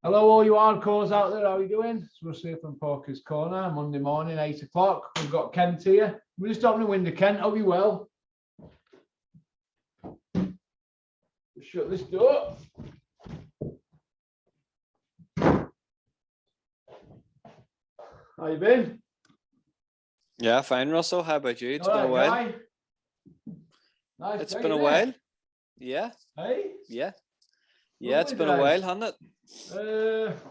Hello, all you hardcores out there. How are you doing? It's Russ here from Poker's Corner. Monday morning, 8 o'clock. We've got Kent here. We're just opening the window. Kent, hope you well. Shut this door. How you been? Yeah, fine, Russell. How about you? It's been a while. Guy? Nice. It's been a while. Yeah. Hey? Yeah. Lovely It's been a while, hasn't it?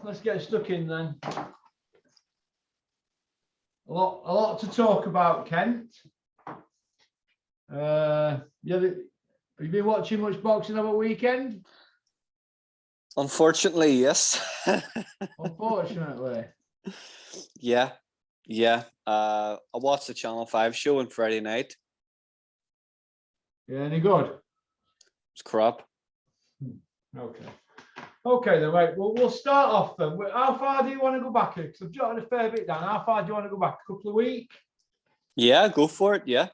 Let's get stuck in then. A lot to talk about, Kent. Have you been watching much boxing over the weekend? Unfortunately, yes. Unfortunately. Yeah. I watched the Channel 5 show on Friday night. Yeah, any good? It's crap. Okay then, right. Well, we'll start off then. How far do you want to go back? Because I've jotted a fair bit down. How far do you want to go back? A couple of weeks? Yeah, go for it. Yeah.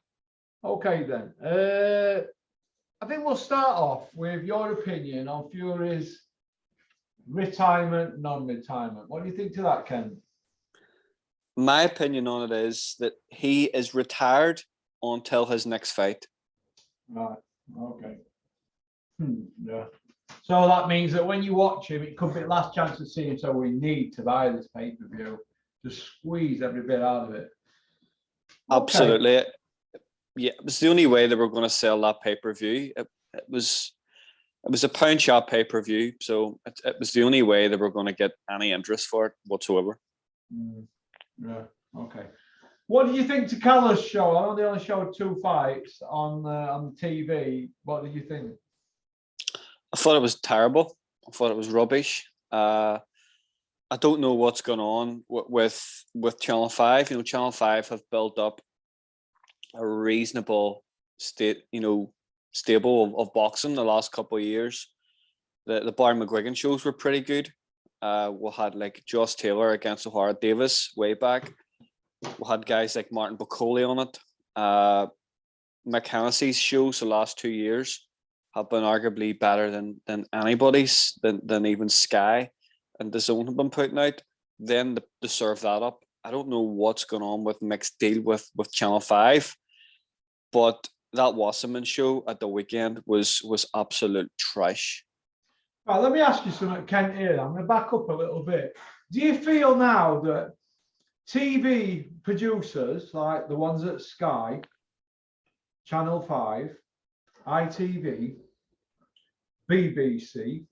Okay then. I think we'll start off with your opinion on Fury's retirement, non-retirement. What do you think to that, Ken? My opinion on it is that he is retired until his next fight. Right. Okay. Yeah. So that means that when you watch him, it could be the last chance to see him. So we need to buy this pay-per-view to squeeze every bit out of it. Okay. Absolutely. Yeah, it was the only way they were going to sell that pay-per-view. It was a pound shop pay-per-view, so it was the only way they were going to get any interest for it whatsoever. Yeah. Okay. What did you think to Callum's show? I know they only showed 2 fights on the TV. What did you think? I thought it was terrible. I thought it was rubbish. I don't know what's going on with Channel 5. You know, Channel 5 have built up a reasonable stable of boxing the last couple of years. The Barry McGuigan shows were pretty good. We had like Josh Taylor against O'Hara Davis way back. We had guys like Martin Bacoli on it. Mick Hennessy's shows the last 2 years have been arguably better than anybody's, than even Sky and DAZN have been putting out. Then to serve that up, I don't know what's going on with Mick's deal with Channel 5, but that Wasserman show at the weekend was absolute trash. Right, let me ask you something, Kent, here. I'm going to back up a little bit. Do you feel now that TV producers, like the ones at Sky, Channel 5, ITV, BBC,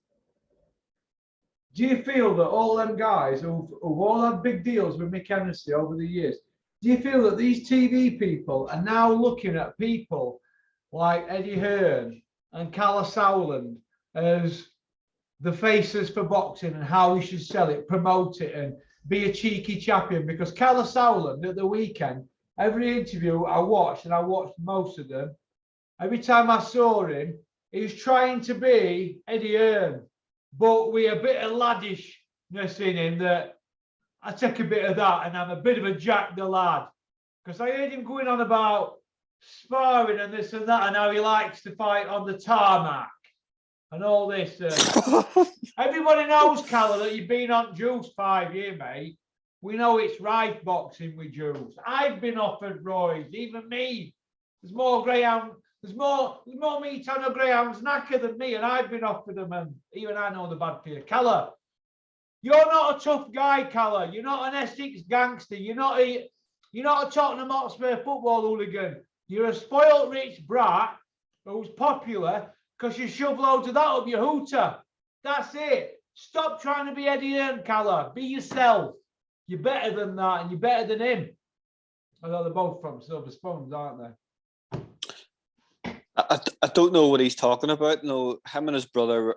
do you feel that all them guys who've all had big deals with Mick Hennessy over the years, do you feel that these TV people are now looking at people like Eddie Hearn and Calla Sowland as the faces for boxing and how we should sell it, promote it, and be a cheeky champion? Because Calla Sowland at the weekend, every interview I watched, and I watched most of them, every time I saw him, he was trying to be Eddie Hearn, but with a bit of laddishness in him that I take a bit of that and I'm a bit of a Jack the Lad. Because I heard him going on about sparring and this and that and how he likes to fight on the tarmac and all this. Everybody knows, Calla, that you've been on juice 5 years, mate. We know it's rife boxing with juice. I've been offered Roy's, even me. There's more greyhound. There's more meat on a greyhound's knacker than me, and I've been offered them, and even I know the bad fear. Calla, you're not a tough guy, Calla. You're not an Essex gangster. You're not a Tottenham Hotspur football hooligan. You're a spoilt rich brat who's popular because you shove loads of that up your hooter. That's it. Stop trying to be Eddie Hearn, Calla. Be yourself. You're better than that, and you're better than him. Although they're both from Silver Spoons, aren't they? I don't know what he's talking about. No, him and his brother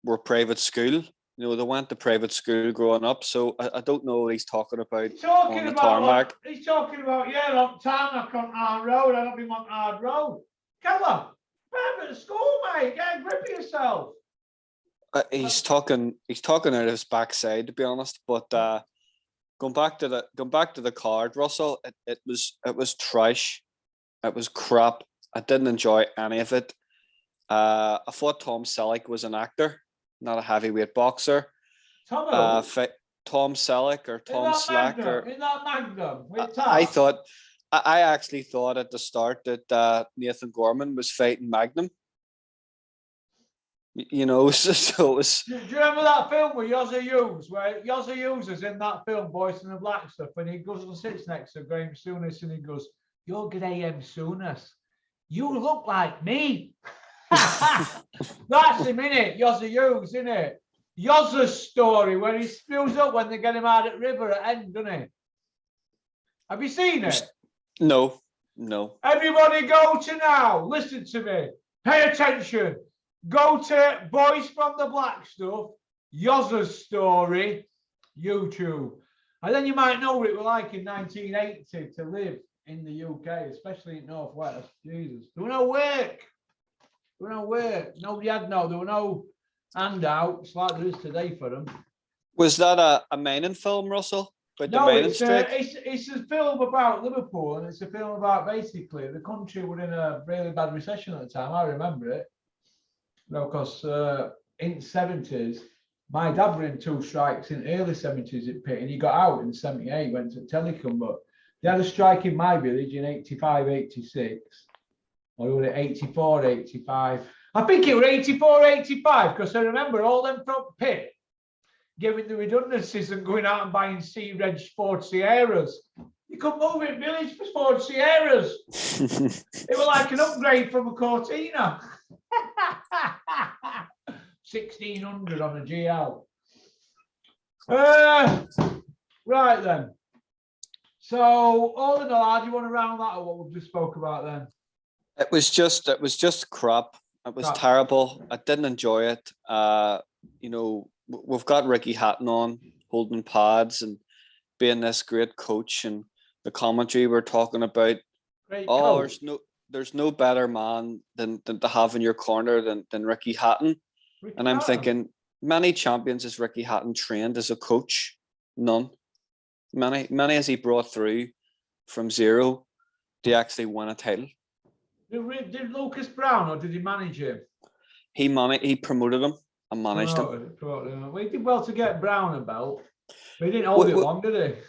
were private school. You know, they went to private school growing up. So I don't know what he's talking about. He's talking about on tarmac on hard road. I don't mean on hard road. Calla, private school, mate. Get a grip of yourself. He's talking out of his backside, to be honest. But going back to the card, Russell, it was trash. It was crap. I didn't enjoy any of it. I thought Tom Selleck was an actor, not a heavyweight boxer. Tom Tom Selleck or Tom Slack or in that Magnum with I thought I actually thought at the start that Nathan Gorman was fighting Magnum. You know, so it was. Do you remember that film with Yozza Hughes, where Yozza Hughes is in that film, Boys and the Black Stuff, and he goes and sits next to Graham Souness and he goes, "You're Graham Souness. You look like me." That's him, innit? Yozza Hughes, innit? Yozza's story where he spews up when they get him out at River at end, doesn't he? Have you seen it? No. Everybody go to now. Listen to me. Pay attention. Go to Boys from the Black Stuff, Yozza's story, YouTube. And then you might know what it was like in 1980 to live in the UK, especially in Northwest. Jesus. There were no work. Nobody had there were no handouts like there is today for them. Was that a mining film, Russell? No, it's a film about Liverpool, and it's a film about basically the country were in a really bad recession at the time. I remember it. Because in the 70s, my dad were in 2 strikes in early 70s at Pitt, and he got out in 78, went to Telecom, but they had a strike in my village in 85, 86, or was it 84, 85? I think it was 84, 85, because I remember all them from Pitt giving the redundancies and going out and buying C-Reg Ford Sierras. You couldn't move in village for Ford Sierras. It was like an upgrade from a Cortina. 1600 on a GL. Right then. So all in all, how do you want to round that or what we just spoke about then? It was just crap. It was terrible. I didn't enjoy it. You know, we've got Ricky Hatton on holding pads and being this great coach, and the commentary we're talking about. There's no better man than to have in your corner than Ricky Hatton. And I'm thinking, many champions has Ricky Hatton trained as a coach? None. Many has he brought through from zero to actually win a title. Did Lucas Brown, or did he manage him? He promoted him and managed him. Well, he did well to get Brown a belt, but he didn't hold it long, did he?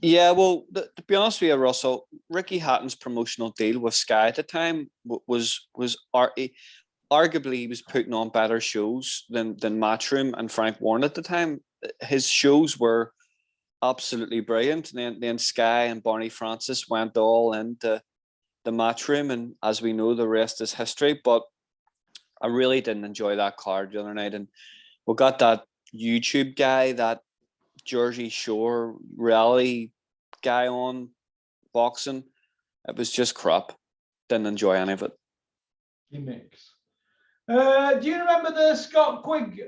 Yeah, well, to be honest with you, Russell, Ricky Hatton's promotional deal with Sky at the time was arguably he was putting on better shows than Matchroom and Frank Warren at the time. His shows were absolutely brilliant. And then Sky and Barney Francis went all into the Matchroom, and as we know, the rest is history. But I really didn't enjoy that card the other night, and we got that YouTube guy, that Jersey Shore reality guy on boxing. It was just crap. Didn't enjoy any of it. Gimmicks. Do you remember the Scott Quigg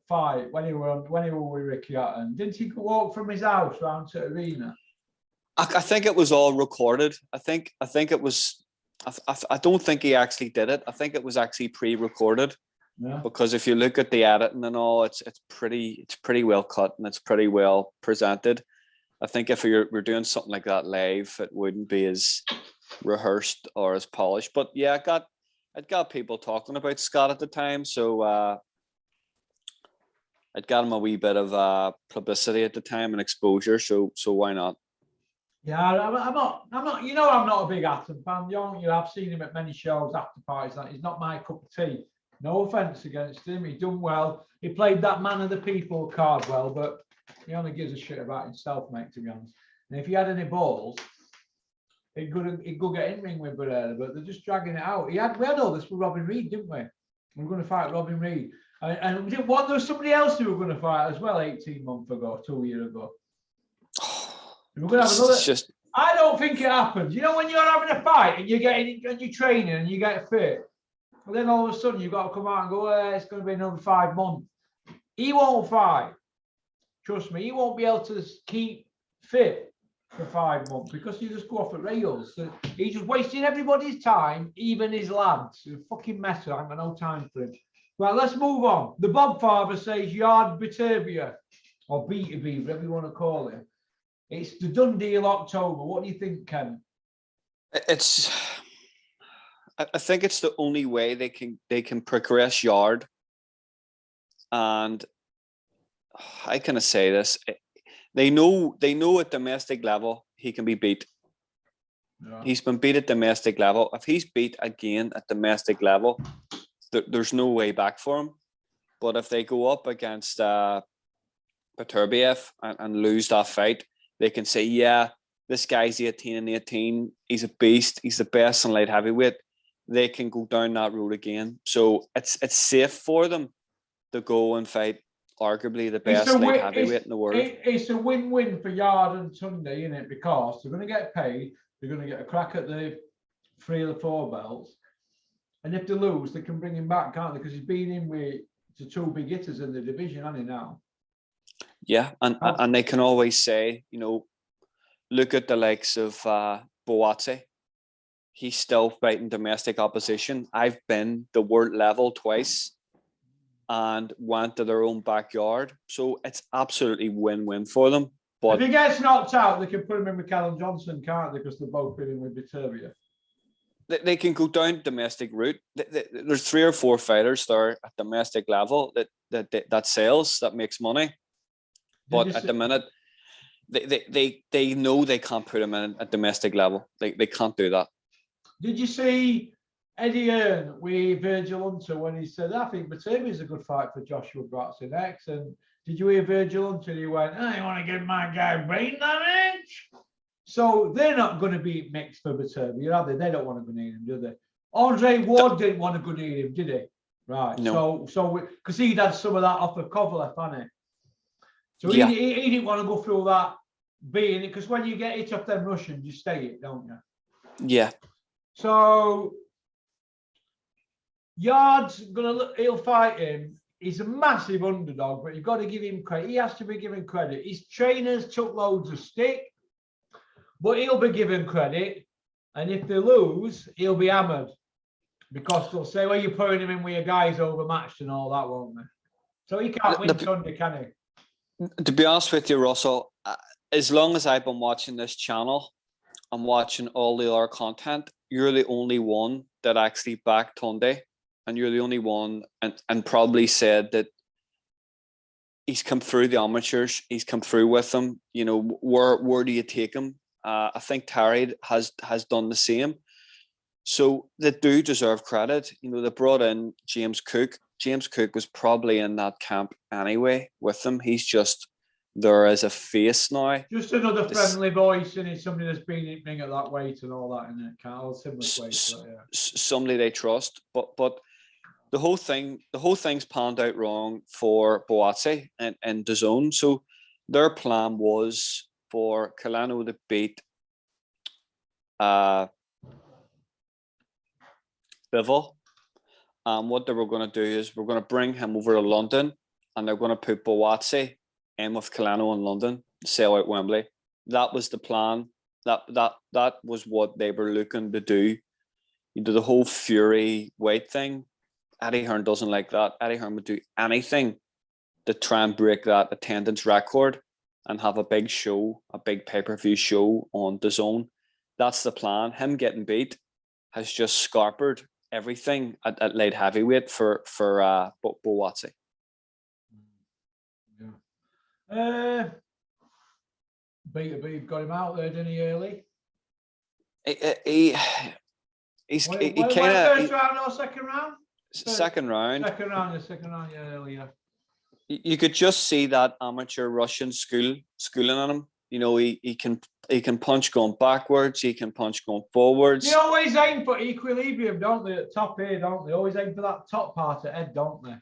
fight when he were with Ricky Hatton? Didn't he walk from his house round to arena? I think it was all recorded. I think it was. I don't think he actually did it. I think it was actually pre-recorded. Yeah. Because if you look at the editing and all, it's pretty well cut and it's pretty well presented. I think if we're doing something like that live, it wouldn't be as rehearsed or as polished. But yeah, it got people talking about Scott at the time, so it got him a wee bit of publicity at the time and exposure. So why not? Yeah, I'm not. You know, I'm not a big Hatton fan. I've seen him at many shows, after parties. He's not my cup of tea. No offense against him. He's done well. He played that man of the people card well, but he only gives a shit about himself, mate, to be honest. And if he had any balls, he'd go get in ring with Barrera, but they're just dragging it out. We had all this with Robin Reed, didn't we? We were going to fight Robin Reed. And there was somebody else who were going to fight as well 18 months ago, 2 years ago. We're going to have another. I don't think it happens. You know, when you're having a fight and you're training and you get fit, well, then all of a sudden you've got to come out and go, it's going to be another 5 months. He won't fight. Trust me, he won't be able to keep fit for 5 months because he just go off the rails. So he's just wasting everybody's time, even his lads. He's a fucking mess. I have no time for him. Right, let's move on. The Bob Father says Yard Batavia, or Beaterby, whatever you want to call it. It's the done deal October. What do you think, Ken? I think it's the only way they can progress Yard, and how can I say this? They know at domestic level he can be beat. Yeah. He's been beat at domestic level. If he's beat again at domestic level, there's no way back for him. But if they go up against Beterbiev and lose that fight, they can say, yeah, this guy's 18-18. He's a beast. He's the best in light heavyweight. They can go down that road again. So it's safe for them to go and fight arguably the best light heavyweight in the world. It's a win-win for Yard and Tunde, isn't it? Because they're going to get paid. They're going to get a crack at the 3 of the 4 belts. And if they lose, they can bring him back, can't they? Because he's been in with the 2 big hitters in the division, hasn't he, now? Yeah, and they can always say, look at the likes of Boatse. He's still fighting domestic opposition. I've been the world level twice and went to their own backyard. So it's absolutely win-win for them. But if he gets knocked out, they can put him in with Callum Johnson, can't they? Because they're both been in with Beterbiev. They can go down domestic route. There's 3 or 4 fighters there at domestic level that sells, that makes money. But at the minute, they know they can't put him in at domestic level. They can't do that. Did you see Eddie Hearn with Virgil Hunter when he said, I think Beterbiev is a good fight for Joshua Bratson next? And did you hear Virgil Hunter? He went, I want to get my guy brain damage. So they're not going to be mixed for Beterbiev, are they? They don't want to go near him, do they? Andre Ward didn't want to go near him, did he? Right. No. So because he'd had some of that off of Kovalev, hadn't he? So he didn't want to go through that being it, because when you get hit off them Russians, you stay it, don't you? Yeah. So Yard's he'll fight him. He's a massive underdog, but you've got to give him credit. He has to be given credit. His trainers took loads of stick, but he'll be given credit. And if they lose, he'll be hammered, because they'll say, well, you're putting him in with your guys overmatched and all that, won't they? So he can't win Sunday, can he? To be honest with you, Russell, as long as I've been watching this channel, I'm watching all the other content, you're the only one that actually backed Tunde, and you're the only one and probably said that he's come through the amateurs, he's come through with them. Where do you take him? I think Terry has done the same. So they do deserve credit. They brought in James Cook. James Cook was probably in that camp anyway with them. He's just there as a face now. Just another friendly voice, and it's somebody that's been in ring at that weight and all that, in it, Carl. Similar weight, yeah. Somebody they trust, but the whole thing's panned out wrong for Boatse and DAZN. So their plan was for Colano to beat Bivol. What they were going to do is we're going to bring him over to London, and they're going to put Boatse in with Colano in London, sell out Wembley. That was the plan. That was what they were looking to do. The whole Fury weight thing. Eddie Hearn doesn't like that. Eddie Hearn would do anything to try and break that attendance record and have a big show, a big pay-per-view show on DAZN. That's the plan. Him getting beat has just scarpered everything at light heavyweight for Boatse. Yeah. Beat got him out there, didn't he, early? He's First round or second round? Second round. Second round, yeah, earlier. You could just see that amateur Russian schooling on him. He can punch going backwards. He can punch going forwards. They always aim for equilibrium, don't they? At top here, don't they? Always aim for that top part of head, don't they?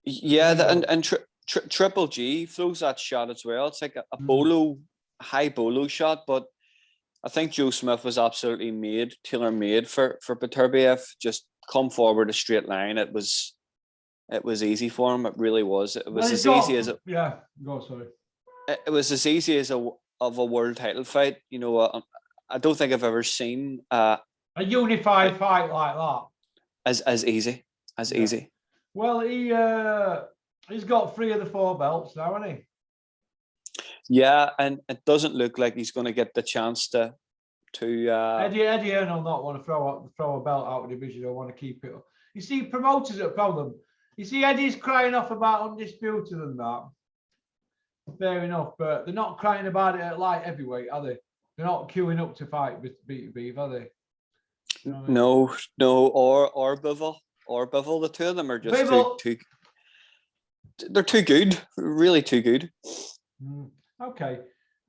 Yeah, and Triple G throws that shot as well. It's like a high bolo shot, but I think Joe Smith was absolutely tailor-made for Beterbiev. Just come forward a straight line. It was easy for him. It really was. It was easy as It was as easy as a world title fight. I don't think I've ever seen a unified fight like that. As easy. Easy. Well, he's got 3 of the 4 belts now, hasn't he? Yeah, and it doesn't look like he's going to get the chance to. Eddie Hearn will not want to throw a belt out of the division. He'll want to keep it. You see, promoters are a problem. You see, Eddie's crying off about undisputed and that. fair enough. But they're not crying about it at light heavyweight, are they? They're not queuing up to fight with beef, are they? You know what I mean? No, or Bivol. The two of them are just Bivol. too. They're too good, really too good. Okay.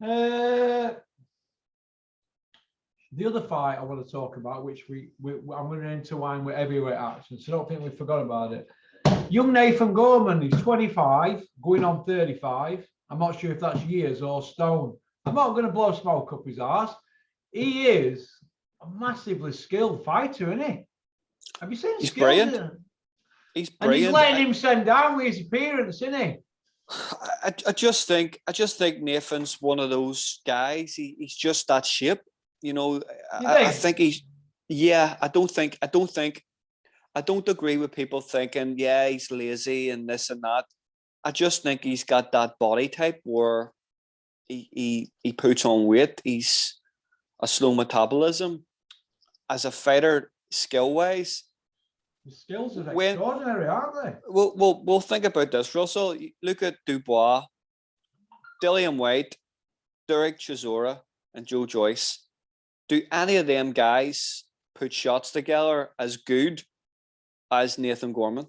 The other fight I want to talk about, which I'm going to intertwine with heavyweight action, so I don't think we forgot about it. Young Nathan Gorman, he's 25, going on 35. I'm not sure if that's years or stone. I'm not going to blow smoke up his ass. He is a massively skilled fighter, isn't he? Have you seen He's skills? brilliant. He's brilliant. And he's letting him send down with his appearance, isn't he? I just think Nathan's one of those guys. He's just that shape. You know, I think he's. Yeah, I don't agree with people thinking, yeah, he's lazy and this and that. I just think he's got that body type where he puts on weight. He's a slow metabolism. As a fighter, skill-wise, the skills are extraordinary, aren't they? We'll think about this, Russell. Look at Dubois, Dillian White, Derek Chisora, and Joe Joyce. Do any of them guys put shots together as good as Nathan Gorman?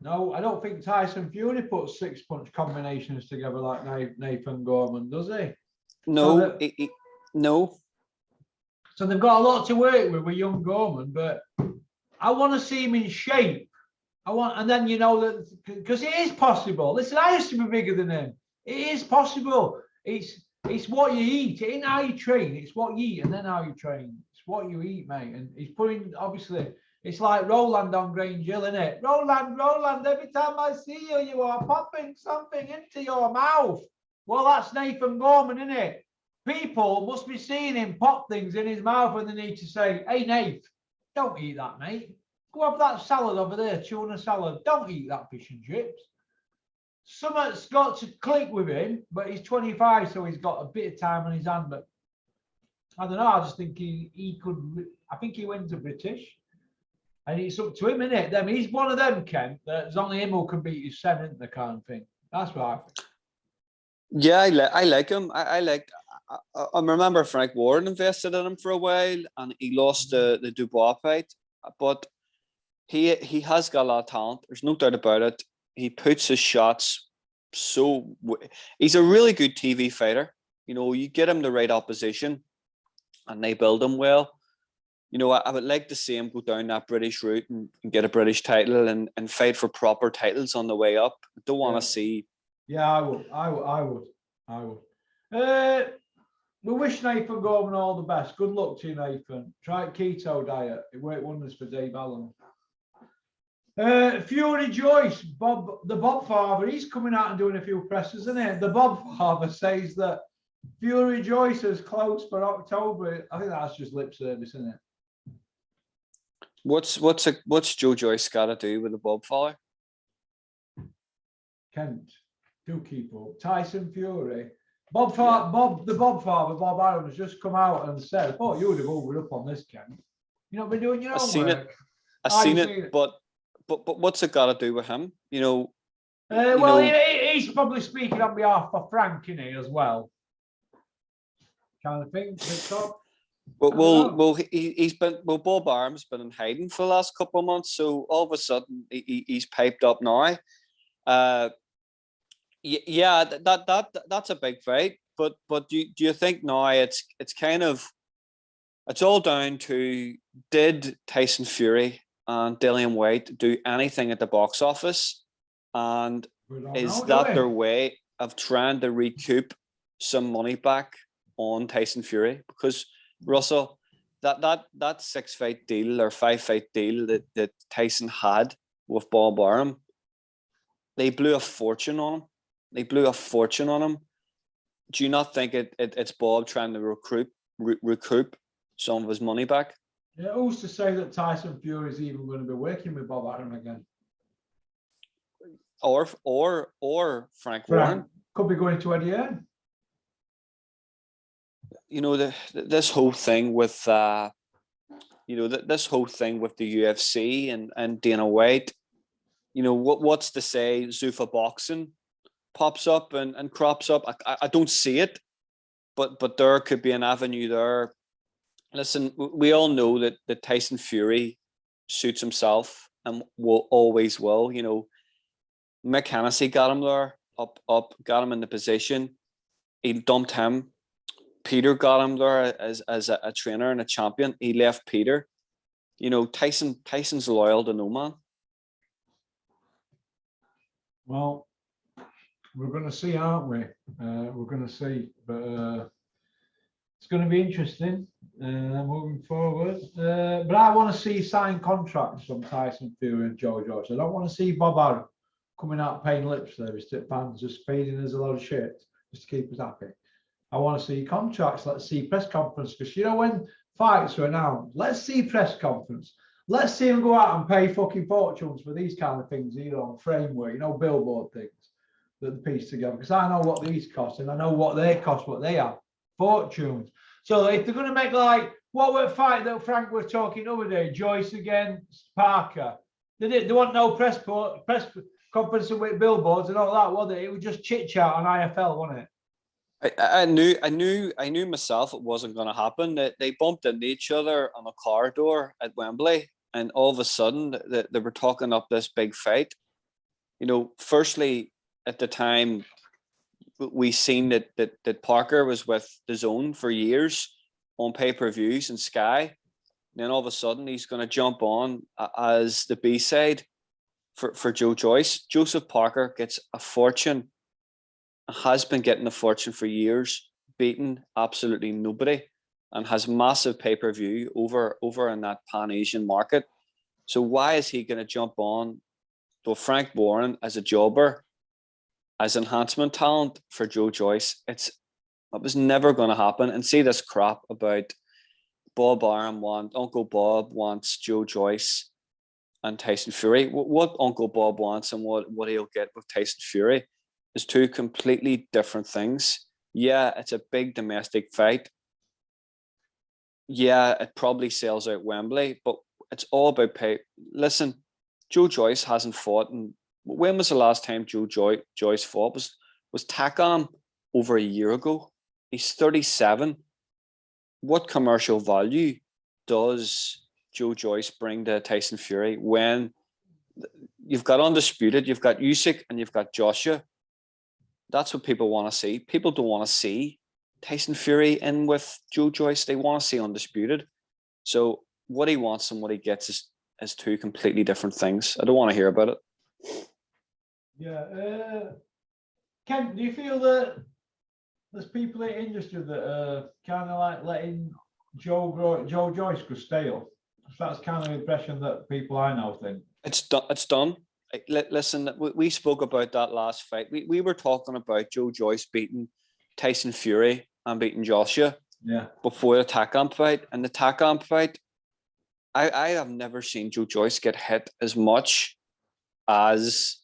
No, I don't think Tyson Fury puts 6-punch combinations together like Nathan Gorman, does he? No, no. So they've got a lot to work with young Gorman, but I want to see him in shape. And then you know that because it is possible. Listen, I used to be bigger than him. It is possible. It's what you eat. It ain't how you train. It's what you eat and then how you train. It's what you eat, mate. And he's putting, obviously, it's like Roland on Grange Hill, isn't it? Roland, every time I see you, you are popping something into your mouth. Well, that's Nathan Gorman, isn't it? People must be seeing him pop things in his mouth when they need to say, hey, Nate, don't eat that, mate. Go have that salad over there, tuna salad. Don't eat that fish and chips. Something's got to click with him, but he's 25, so he's got a bit of time on his hand. But I don't know. I just think he could. I think he wins the British, and it's up to him, isn't it? Them, he's one of them, Ken. There's only him who can beat his son, isn't the kind of thing. That's what I think. Yeah, I like him. I remember Frank Warren invested in him for a while, and he lost the Dubois fight. But he has got a lot of talent. There's no doubt about it. He puts his shots so. He's a really good TV fighter. You know, you get him the right opposition, and they build him well. You know, I would like to see him go down that British route and get a British title and fight for proper titles on the way up. I don't want to see. Yeah, I would. We wish Nathan Gorman all the best. Good luck to you, Nathan. Try keto diet. It worked wonders for Dave Allen. Fury Joyce, the Bob father, he's coming out and doing a few presses, isn't it? The Bob father says that Fury Joyce is close for October. I think that's just lip service, isn't it? What's Joe Joyce got to do with the Bob father? Kent, do keep up. Tyson Fury. The Bob father, Bob Aaron, has just come out and said, "Oh, you would have over up on this, Kent. You not been doing your own work." I've seen it, but what's it got to do with him? You know. He's probably speaking on behalf of Frank, isn't he, as well? Kind of thing. Bob Arm's been in hiding for the last couple of months, so all of a sudden he's piped up now. Yeah, that's a big fight. But do you think now it's all down to, did Tyson Fury and Dillian White do anything at the box office, and is that their way of trying to recoup some money back on Tyson Fury? Because Russell, that 6-fight deal or 5-fight deal that Tyson had with Bob Arum, they blew a fortune on him. Do you not think it's Bob trying to recoup some of his money back? Yeah, who's to say that Tyson Fury is even going to be working with Bob Arum again? Or Frank Warren could be going to Eddie Hearn. You know, this whole thing with the UFC and Dana White. You know, what's to say Zuffa Boxing pops up and crops up. I don't see it, but there could be an avenue there. Listen, we all know that Tyson Fury suits himself and will always will. You know, Mick Hennessy got him there, got him in the position. He dumped him. Peter got him there as a trainer and a champion. He left Peter. You know, Tyson's loyal to no man. Well, we're going to see, aren't we? We're going to see, but it's going to be interesting moving forward. But I want to see signed contracts from Tyson Fury and Joe Joyce. I don't want to see Bob Arum coming out paying lip service to fans, just feeding us a lot of shit just to keep us happy. I want to see contracts. Let's see press conference, because you know when fights are announced, let's see press conference. Let's see them go out and pay fucking fortunes for these kind of things, you know, on framework, you know, billboard things that they piece together. Because I know what these cost and I know what they cost, what they are. Fortunes. So if they're going to make like what were fight that Frank was talking the other day, Joyce against Parker, they want no press conference with billboards and all that, was it? It was just chit chat on IFL, wasn't it? I knew myself it wasn't going to happen. They bumped into each other on a corridor at Wembley, and all of a sudden they were talking up this big fight. You know, firstly, at the time, we seen that Parker was with DAZN for years on pay-per-views and Sky. And then all of a sudden he's going to jump on as the B-side for Joe Joyce. Joseph Parker gets a fortune, has been getting a fortune for years, beating absolutely nobody, and has massive pay-per-view over in that Pan-Asian market. So why is he going to jump on to Frank Warren as a jobber, as enhancement talent for Joe Joyce? It was never going to happen. And see this crap about Bob Arum Uncle Bob wants Joe Joyce and Tyson Fury. What Uncle Bob wants and what he'll get with Tyson Fury is two completely different things. Yeah, it's a big domestic fight. Yeah, it probably sells out Wembley, but it's all about pay. Listen, Joe Joyce hasn't fought. And when was the last time Joe Joyce fought? Was Takam over a year ago? He's 37. What commercial value does Joe Joyce bring to Tyson Fury when you've got Undisputed, you've got Usyk, and you've got Joshua? That's what people want to see. People don't want to see Tyson Fury in with Joe Joyce. They want to see Undisputed. So what he wants and what he gets is two completely different things. I don't want to hear about it. Yeah. Ken, do you feel that there's people in the industry that are kind of like letting Joe Joyce go stale? That's kind of the impression that people I know think. It's done. Listen, we spoke about that last fight. We were talking about Joe Joyce beating Tyson Fury and beating Joshua before the Takam fight. And the Takam fight, I have never seen Joe Joyce get hit as much as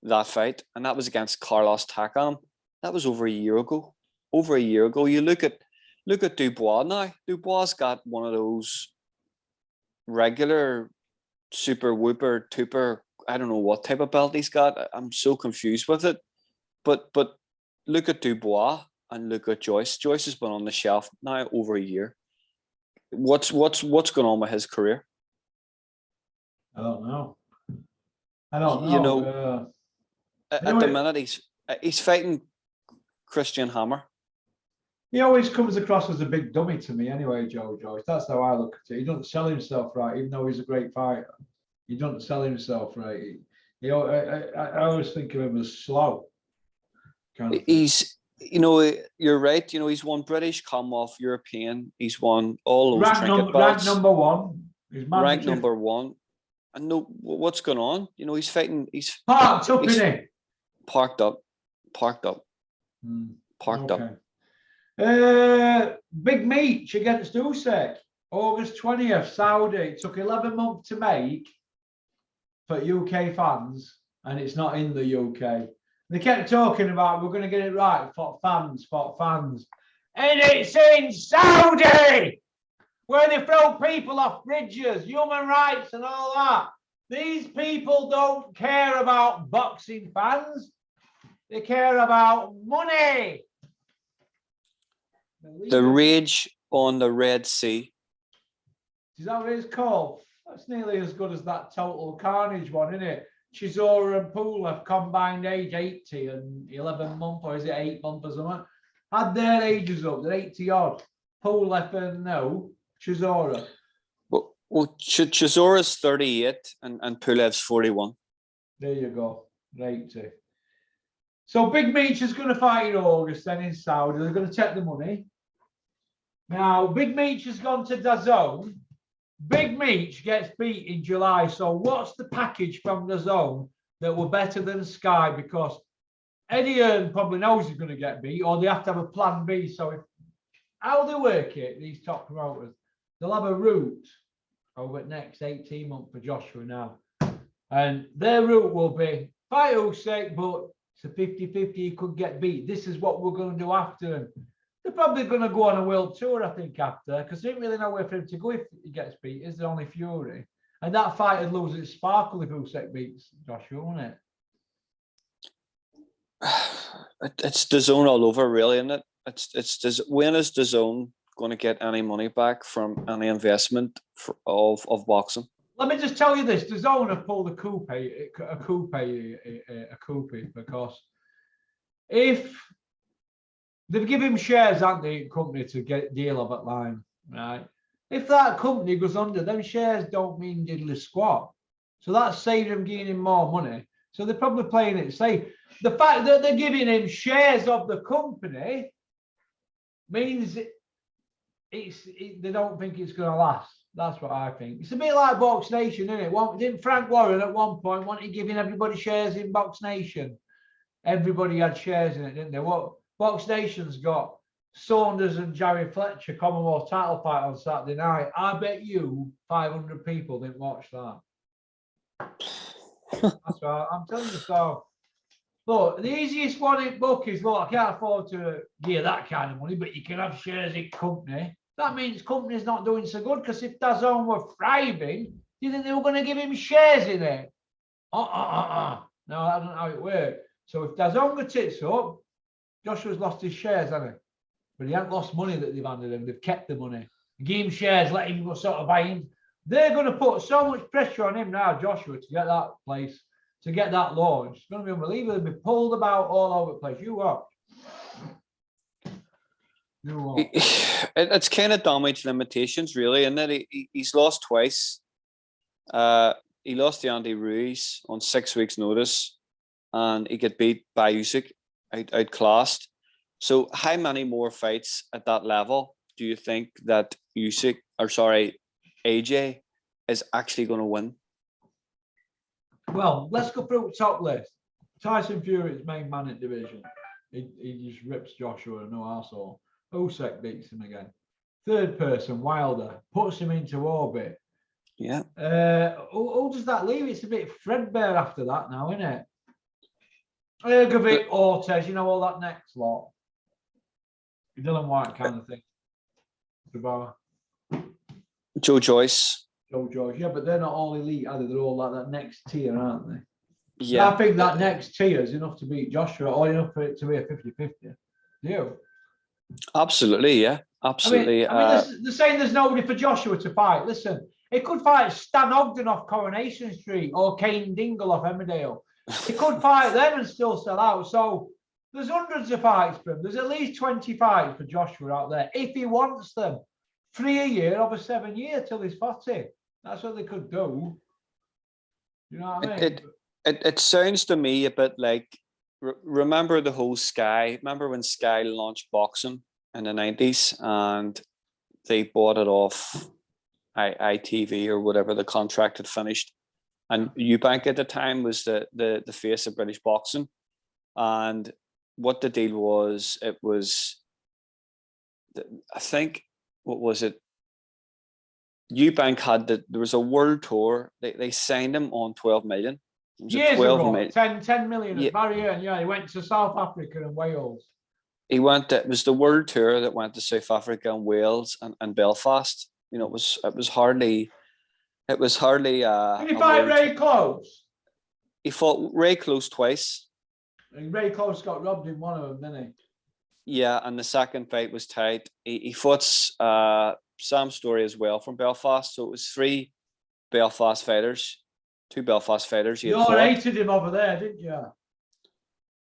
that fight. And that was against Carlos Takam. That was over a year ago. You look at Dubois now. Dubois got one of those regular super whooper, tuper, I don't know what type of belt he's got. I'm so confused with it. But look at Dubois and look at Joyce. Joyce has been on the shelf now over a year. What's going on with his career? I don't know. You know, at the minute he's fighting Christian Hammer. He always comes across as a big dummy to me anyway, Joe Joyce. That's how I look at it. He doesn't sell himself right, even though he's a great fighter. He doesn't sell himself right. I always think of him as slow. He's, you know, you're right. You know, he's won British, Commonwealth, European. He's won all those trinket belts. Ranked number one. He's ranked number one. And no, what's going on? You know, he's fighting. He's parked up, isn't he? Parked up. Parked up. Big meet against Usyk, August 20th, Saudi. It took 11 months to make for UK fans, and it's not in the UK. They kept talking about we're going to get it right for fans, and it's in Saudi, where they throw people off bridges, human rights, and all that. These people don't care about boxing fans. They care about money. The Rage on the Red Sea. Is that what it's called? That's nearly as good as that Total Carnage one, isn't it? Chisora and Pula combined age 80 and 11 months, or is it 8 months or something? Had their ages up, they're 80 odd. Pula and no, Chisora. Well, Chisora's 38 and Pulev's 41. There you go, 80. So Big Meech is going to fight in August then in Saudi. They're going to take the money. Now, Big Meech has gone to DAZN. Big Meech gets beat in July. So what's the package from DAZN that were better than Sky? Because Eddie Hearn probably knows he's going to get beat, or they have to have a plan B. So how they work it, these top promoters, they'll have a route over the next 18 months for Joshua now. And their route will be fight Usyk, but it's a 50-50, he could get beat. This is what we're going to do after him. They're probably going to go on a world tour, I think, after, because they don't really know where for him to go if he gets beat. Is there only Fury? And that fight would lose its sparkle if Usyk beats Joshua, wouldn't it? It's DAZN all over, really, isn't it? When is DAZN going to get any money back from any investment of boxing? Let me just tell you this: DAZN have pulled a coup, because if they've given him shares, haven't they, in company to get deal of at line, right? If that company goes under, them shares don't mean diddly squat. So that's saving them gaining more money. So they're probably playing it safe. The fact that they're giving him shares of the company means they don't think it's going to last. That's what I think. It's a bit like Box Nation, isn't it? Didn't Frank Warren at one point want giving everybody shares in Box Nation? Everybody had shares in it, didn't they? What Box Nation's got Saunders and Jerry Fletcher Commonwealth title fight on Saturday night. I bet you 500 people didn't watch that. That's right. I'm telling you so. Look, the easiest one in book is, look, I can't afford to give that kind of money, but you can have shares in company. That means company's not doing so good, because if DAZN were thriving, do you think they were going to give him shares in it? No, that's not how it works. So if DAZN got tits up, Joshua's lost his shares, hasn't he? But he hasn't lost money that they've handed him. They've kept the money. Give him shares, let him go sort of buying. They're going to put so much pressure on him now, Joshua, to get that place, to get that launch. It's going to be unbelievable. They'll be pulled about all over the place. You watch. It's kind of damage limitations, really, isn't it? He's lost twice. He lost to Andy Ruiz on 6 weeks' notice, and he got beat by Usyk, outclassed. So, how many more fights at that level do you think that AJ is actually going to win? Well, let's go through the top list. Tyson Fury's main man in division. He just rips Joshua, no arsehole. Usyk beats him again. Third person, Wilder, puts him into orbit. Yeah. Who does that leave? It's a bit threadbare after that now, isn't it? Ergovic, Ortiz, all that next lot. Dylan White kind of thing. Joe Joyce. Yeah, but they're not all elite either. They're all like that next tier, aren't they? Yeah. I think that next tier is enough to beat Joshua, or enough for it to be a 50-50. Do you? Absolutely, yeah. Absolutely. I mean, they're saying there's nobody for Joshua to fight. Listen, he could fight Stan Ogden off Coronation Street or Kane Dingle off Emmerdale. He could fight them and still sell out. So there's hundreds of fights for him. There's at least 20 fights for Joshua out there, if he wants them. 3 a year over 7 years till he's 40. That's what they could do. You know what I mean? It sounds to me a bit like, remember the whole Sky? Remember when Sky launched boxing in the 90s and they bought it off ITV or whatever, the contract had finished? And Eubank at the time was the face of British boxing. And what the deal was, it was, I think, what was it? Eubank had there was a world tour. They signed him on 12 million. Years ago, 10 million at Barrier, and he went to South Africa and Wales. It was the world tour that went to South Africa and Wales and Belfast. It was hardly. Did he fight Ray Close? He fought Ray Close twice. Ray Close got robbed in one of them, didn't Yeah, and the second fight was tight. He fought Sam Story as well from Belfast, so it was three Belfast fighters, two Belfast fighters. he? You all hated him over there, didn't you?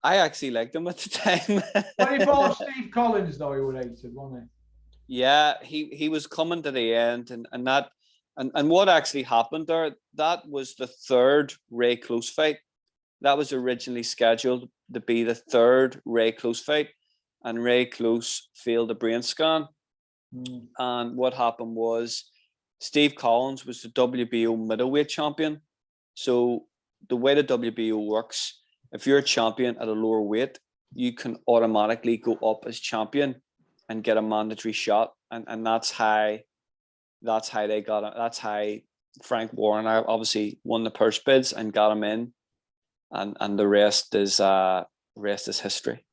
I actually liked him at the time. When he fought Steve Collins, though, he was hated, wasn't Yeah, he was coming to the end, and that and what actually happened there, that was the third Ray Close fight. That was originally scheduled to be the third Ray Close fight, and Ray Close failed a brain scan. he? And what happened was Steve Collins was the WBO middleweight champion. So the way the WBO works, if you're a champion at a lower weight, you can automatically go up as champion and get a mandatory shot. And that's how they got it. That's how Frank Warren obviously won the purse bids and got him in. And the rest is history.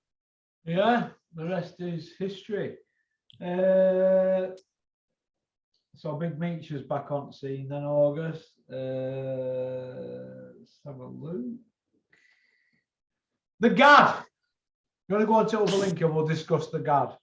Yeah, the rest is history. So Big Meech was back on scene then August. Let's have a look. The GAD. You want to go on to the link and we'll discuss the GAD.